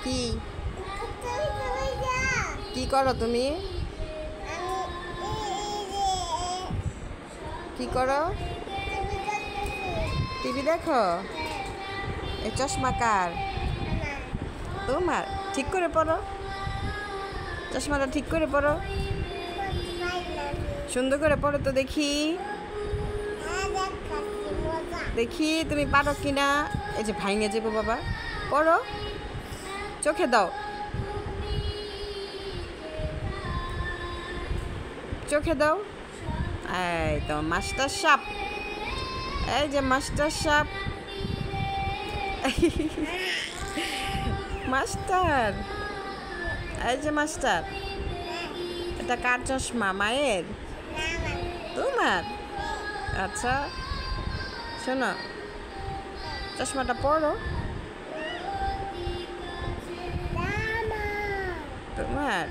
কি কি করো তুমি? কি করো? টিভি দেখো? এই চশমা কার? তোমার? ঠিক করে পড়ো, চশমাটা ঠিক করে পড়ো, সুন্দর করে পড়ো তো দেখি। দেখি তুমি পারো কিনা। এই যে ভাঙে যাবো বাবা, পড়ো, চোখে দাও, চোখে দাও। এই তো মাস্টার সাপ, এই যে মাস্টার সাপ। মাস্টার, এই যে মাস্টার। এটা কার চশমা? মায়ের? তোমার? আচ্ছা শোনো, চশমাটা পরো। তোমার?